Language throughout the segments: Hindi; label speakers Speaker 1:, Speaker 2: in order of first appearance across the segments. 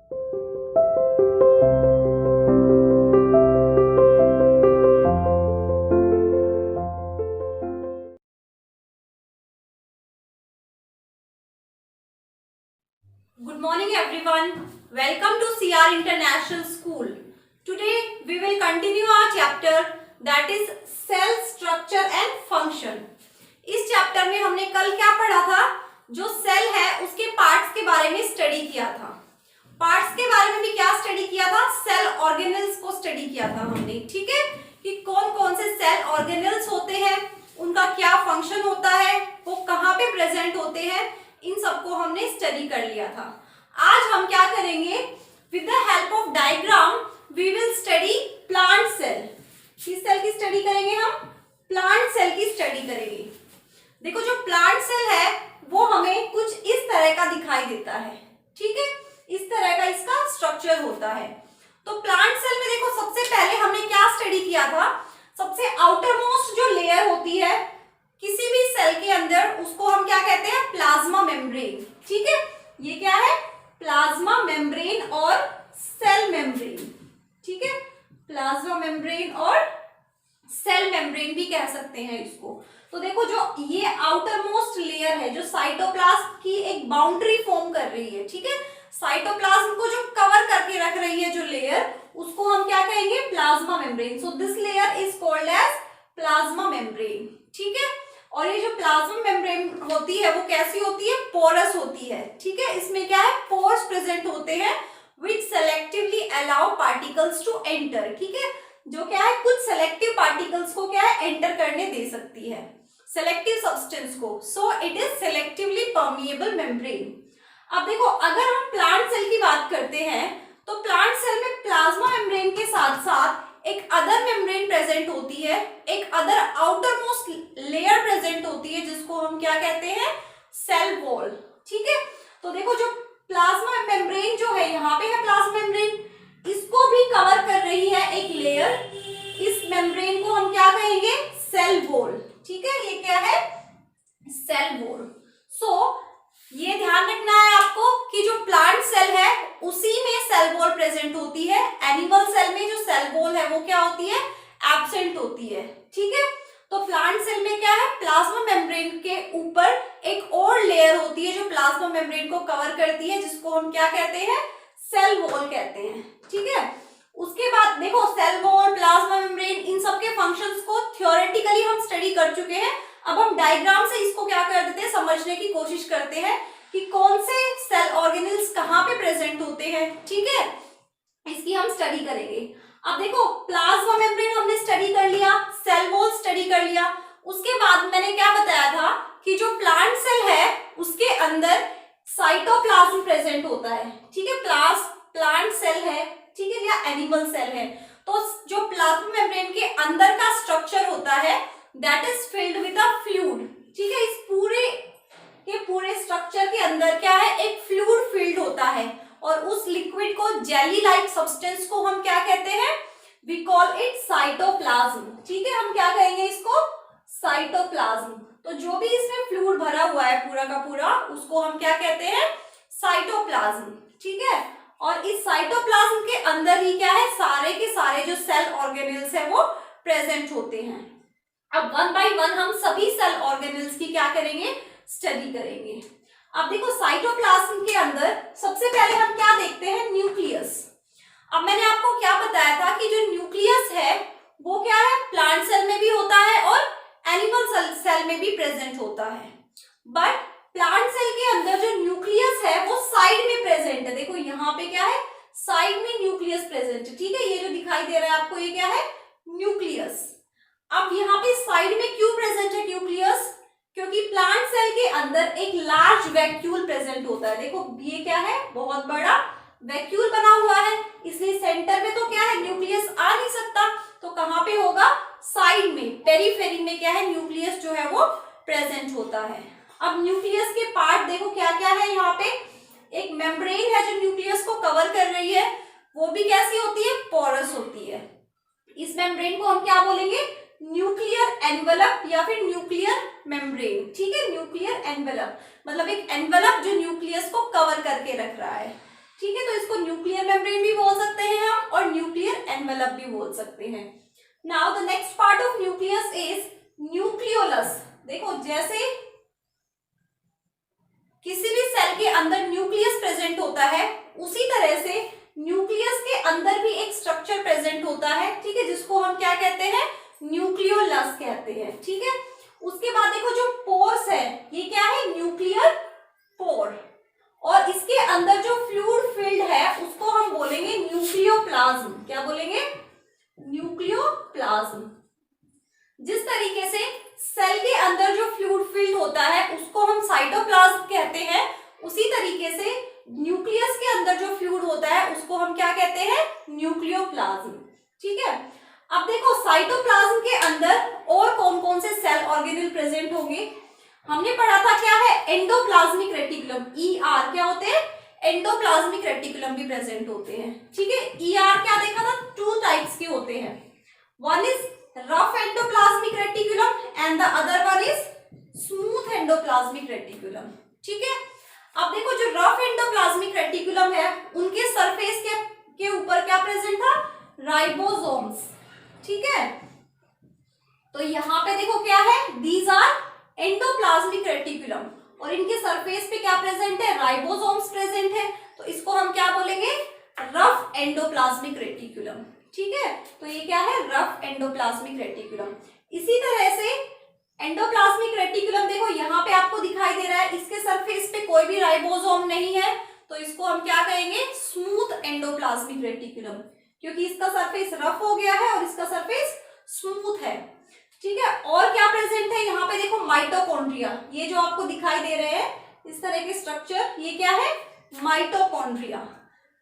Speaker 1: Good morning everyone. Welcome to CR International School. Today we will continue our chapter that is cell structure and function. इस चैप्टर में हमने कल क्या पढ़ा था? जो सेल है उसके पार्ट्स के बारे में स्टडी किया था. पार्ट्स के बारे में भी क्या स्टडी किया था? सेल ऑर्गेनेल्स को स्टडी किया था हमने. ठीक है, कि कौन कौन से सेल ऑर्गेनेल्स होते हैं, उनका क्या फंक्शन होता है, वो कहाँ पे प्रेजेंट होते हैं, इन सबको हमने स्टडी कर लिया था. आज हम क्या करेंगे? With the help of diagram we will study plant cell. किस सेल की स्टडी करेंगे हम? प्लांट सेल की स्टडी करेंगे. देखो, जो प्लांट सेल है वो हमें कुछ इस तरह का दिखाई देता है. ठीक है, इस तरह का इसका स्ट्रक्चर होता है. तो प्लांट सेल में देखो, सबसे पहले हमने क्या स्टडी किया था? सबसे आउटर मोस्ट जो लेयर होती है किसी भी सेल के अंदर, उसको हम क्या कहते हैं? Plasma membrane. ठीक है, ये क्या है? प्लाज्मा मेम्ब्रेन और सेल मेम्ब्रेन. ठीक है, प्लाज्मा मेम्ब्रेन और सेल मेम्ब्रेन भी कह सकते हैं इसको. तो देखो, जो ये आउटर मोस्ट लेयर है जो साइटोप्लाज्म की एक बाउंड्री फॉर्म कर रही है. ठीक है, साइटोप्लाज्म को जो कवर करके रख रही है जो लेयर, उसको हम क्या कहेंगे? Plasma membrane. So this layer is called as plasma membrane. ठीक है, और ये जो प्लाज्मा मेम्ब्रेन होती है वो कैसी होती है? पोरस होती है. ठीक है, इसमें क्या है? पोर्स प्रेजेंट होते हैं which selectively allow particles to enter. ठीक है, जो क्या है? कुछ सेलेक्टिव पार्टिकल्स को क्या है? एंटर करने दे सकती है, सेलेक्टिव सब्सटेंस को. So it is selectively permeable membrane. अब देखो, अगर हम प्लांट सेल की बात करते हैं तो प्लांट सेल में प्लाज्मा मेम्ब्रेन के साथ साथ एक अदर मेम्ब्रेन प्रेजेंट होती है, एक other outer most layer present होती है, जिसको हम क्या कहते हैं? Cell wall. ठीक है, तो देखो, जो प्लाज्मा मेम्ब्रेन जो है, यहाँ पे है प्लाज्मा मेम्ब्रेन, इसको भी कवर कर रही है एक लेयर. इस मेम्ब्रेन को हम क्या कहेंगे? Cell wall. ठीक है, ये क्या है? Cell wall. सो ये ध्यान रखना है आपको कि जो प्लांट सेल है उसी में सेल वॉल प्रेजेंट होती है. एनिमल सेल में जो सेल वॉल है वो क्या होती है? एब्सेंट होती है. ठीक है, तो प्लांट सेल में क्या है? प्लाज्मा मेम्ब्रेन के ऊपर एक और लेयर होती है जो प्लाज्मा मेम्ब्रेन को कवर करती है, जिसको हम क्या कहते हैं? सेल वॉल कहते हैं. ठीक है, उसके बाद देखो, सेल वॉल, प्लाज्मा मेम्ब्रेन, इन सब के फंक्शंस को थ्योरेटिकली हम स्टडी कर चुके हैं. अब हम डायग्राम से इसको क्या कर देते हैं? समझने की कोशिश करते हैं कि कौन से सेल ऑर्गेनेल्स कहाँ पे प्रेजेंट होते हैं. ठीक है, इसकी हम स्टडी करेंगे. अब देखो, प्लाज्मा मेम्ब्रेन हमने स्टडी कर लिया, सेल वॉल स्टडी कर लिया. उसके बाद मैंने क्या बताया था कि जो प्लांट सेल है उसके अंदर साइटोप्लाज्म प्रेजेंट होता है. ठीक है, प्लांट सेल है, ठीक है, या एनिमल सेल है, तो जो प्लाज्मा मेम्ब्रेन के अंदर का स्ट्रक्चर होता है that is filled with a fluid. ठीक है, इस पूरे स्ट्रक्चर के अंदर क्या है? एक फ्लूइड फील्ड होता है, और उस लिक्विड को, जेली लाइक सब्सटेंस को हम क्या कहते हैं? We call it cytoplasm. ठीक है, हम क्या कहेंगे इसको? साइटोप्लाज्म. तो जो भी इसमें फ्लूइड भरा हुआ है पूरा का पूरा, उसको हम क्या कहते हैं? साइटोप्लाज्म. ठीक है, और इस साइटोप्लाज्म के अंदर ही क्या है? सारे के सारे जो सेल ऑर्गेनेल्स है वो प्रेजेंट होते हैं. अब वन बाय वन हम सभी सेल ऑर्गेनेल्स की क्या करेंगे? स्टडी करेंगे. अब देखो, साइटोप्लाज्म के अंदर सबसे पहले हम क्या देखते हैं? न्यूक्लियस. अब मैंने आपको क्या बताया था कि जो न्यूक्लियस है वो क्या है? प्लांट सेल में भी होता है और एनिमल सेल में भी प्रेजेंट होता है. बट प्लांट सेल के अंदर जो न्यूक्लियस है वो साइड में प्रेजेंट है. देखो, यहाँ पे क्या है? साइड में न्यूक्लियस प्रेजेंट है. ठीक है, ये जो दिखाई दे रहा है आपको, ये क्या है? न्यूक्लियस. अब यहाँ पे साइड में क्यों प्रेजेंट है न्यूक्लियस? क्योंकि प्लांट सेल के अंदर एक लार्ज वैक्यूल प्रेजेंट होता है. देखो, ये क्या है? बहुत बड़ा वैक्यूल बना हुआ है, इसलिए सेंटर में तो क्या है? न्यूक्लियस आ नहीं सकता. तो कहाँ पे होगा? साइड में, पेरीफेरी में क्या है? न्यूक्लियस जो है वो प्रेजेंट होता है. अब न्यूक्लियस के पार्ट देखो क्या क्या है. यहाँ पे एक मेम्ब्रेन है जो न्यूक्लियस को कवर कर रही है, वो भी कैसी होती है? पोरस होती है. इस मेम्ब्रेन को हम क्या बोलेंगे? न्यूक्लियर एनवेलप या फिर न्यूक्लियर मेम्ब्रेन. ठीक है, न्यूक्लियर एनवेलप मतलब एक एनवेलप जो न्यूक्लियस को कवर करके रख रहा है. ठीक है, तो इसको न्यूक्लियर मेम्ब्रेन भी बोल सकते हैं हम और न्यूक्लियर एनवेलप भी बोल सकते हैं। Now the next part of nucleus is nucleolus. देखो जैसे किसी भी सेल के अंदर न्यूक्लियस प्रेजेंट होता है, उसी तरह से न्यूक्लियस के अंदर भी एक स्ट्रक्चर प्रेजेंट होता है, ठीक है, जिसको हम क्या कहते हैं, न्यूक्लियोलस कहते हैं। ठीक है, उसके बाद देखो जो पोर्स है, ये क्या है, न्यूक्लियर पोर, और इसके अंदर जो फ्लूइड फील्ड है उसको हम बोलेंगे न्यूक्लियोप्लाज्म। क्या बोलेंगे, न्यूक्लियोप्लाज्म। जिस तरीके से सेल के अंदर जो फ्लूइड फील्ड होता है उसको हम साइटोप्लाज्म कहते हैं, उसी तरीके से न्यूक्लियस के अंदर जो फ्लूइड होता है उसको हम क्या कहते हैं, न्यूक्लियोप्लाज्म। ठीक है, अब देखो साइटोप्लाज्म के अंदर और कौन कौन से सेल ऑर्गेनेल प्रेजेंट होंगे। हमने पढ़ा था क्या है, एंडोप्लाज्मिक रेटिकुलम, ER क्या होते हैं, एंडोप्लाज्मिक रेटिकुलम भी प्रेजेंट होते हैं। ठीक है, ER क्या देखा था, 2 टाइप्स के होते हैं, one is rough endoplasmic reticulum and the other one is smooth endoplasmic reticulum. ठीक है, अब देखो जो रफ एंडोप्लाज्मिक रेटिकुलम है उनके सरफेस के ऊपर क्या प्रेजेंट था, राइबोसोम्स। ठीक है, तो यहां पे देखो क्या है, दीज आर एंडोप्लाज्मिक रेटिकुलम, और इनके सरफेस पे क्या प्रेजेंट है, राइबोसोम्स प्रेजेंट है, तो इसको हम क्या बोलेंगे, रफ एंडोप्लाज्मिक रेटिकुलम। ठीक है, तो ये क्या है, रफ एंडोप्लाज्मिक रेटिकुलम। इसी तरह से एंडोप्लाज्मिक रेटिकुलम देखो यहाँ पे आपको दिखाई दे रहा है, इसके सरफेस पे कोई भी राइबोसोम नहीं है, तो इसको हम क्या कहेंगे, स्मूथ एंडोप्लाज्मिक रेटिकुलम, क्योंकि इसका सरफेस रफ हो गया है और इसका सरफेस स्मूथ है। ठीक है, और क्या प्रेजेंट है यहाँ पे देखो, माइटोकॉन्ड्रिया, ये जो आपको दिखाई दे रहे हैं इस तरह के स्ट्रक्चर, ये क्या है, माइटोकॉन्ड्रिया।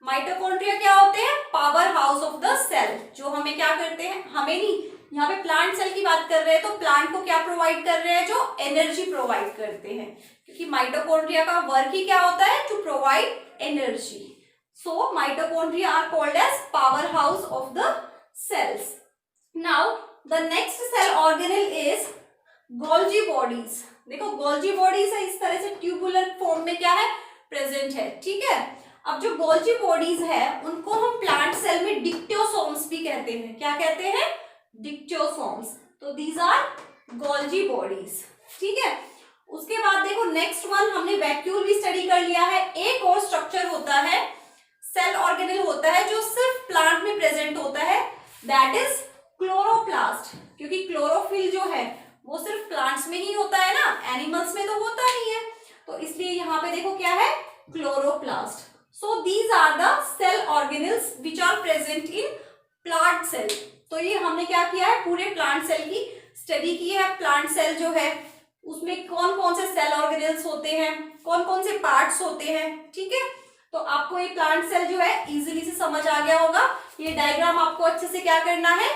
Speaker 1: माइटोकॉन्ड्रिया क्या होते हैं, power house of the cell, जो हमें क्या करते हैं, हमें नहीं, यहाँ पे प्लांट सेल की बात कर रहे हैं, तो प्लांट को क्या प्रोवाइड कर रहे हैं, जो एनर्जी प्रोवाइड करते हैं, क्योंकि माइटोकॉन्ड्रिया का वर्क ही क्या होता है, to provide energy. So mitochondria are called as power house of the cells. Now the next cell organelle is Golgi bodies. देखो गोल्जी बॉडीज है, इस तरह से ट्यूबुलर फॉर्म में क्या है, प्रेजेंट है। ठीक है, अब जो गोल्जी बॉडीज है उनको हम प्लांट सेल में डिक्टियोसोम्स भी कहते हैं। क्या कहते हैं, डिक्टियोसोम्स। तो दीज आर गोल्जी बॉडीज। ठीक है, उसके बाद देखो नेक्स्ट वन, हमने वैक्यूल भी स्टडी कर लिया है। एक और स्ट्रक्चर होता है, सेल ऑर्गेनेल होता है जो सिर्फ प्लांट में प्रेजेंट होता है, दैट इज क्लोरोप्लास्ट, क्योंकि क्लोरोफिल जो है वो सिर्फ प्लांट्स में ही होता है ना, एनिमल्स में तो होता नहीं है, तो इसलिए यहाँ पे देखो क्या है, chloroplast. So these are the cell organelles which are present in plant cell. तो ये हमने क्या किया है, पूरे प्लांट सेल की स्टडी की है। प्लांट सेल जो है उसमें कौन कौन से सेल ऑर्गेनेल्स होते हैं, कौन कौन से पार्ट्स होते हैं। ठीक है, तो आपको ये प्लांट सेल जो है इजीली से समझ आ गया होगा। ये डायग्राम आपको अच्छे से क्या करना है,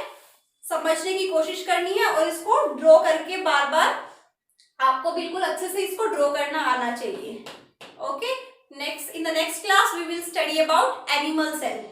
Speaker 1: समझने की कोशिश करनी है, और इसको ड्रॉ करके बार बार आपको बिल्कुल अच्छे से इसको ड्रॉ करना आना चाहिए। Okay, next in the next class we will study about animal cell.